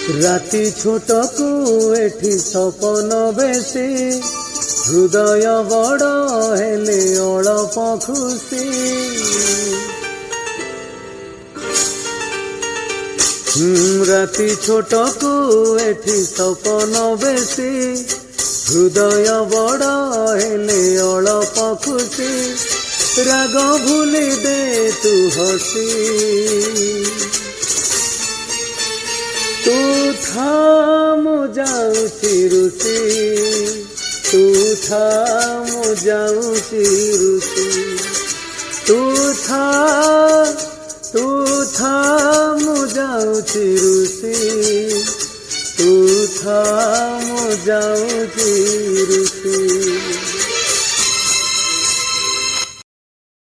राति छोट को एठी सपन बेसी हृदय बड़ हेले अल्प खुशी राति छोट को एठी सपन बेसी हृदय बड़ हेले अल्प खुशी राग भूली दे तू हसी तू था मुझाऊची रुसी तू था मुझाऊची रुसी तू था मुझाऊची रुसी तू था मुझाऊची रुसी।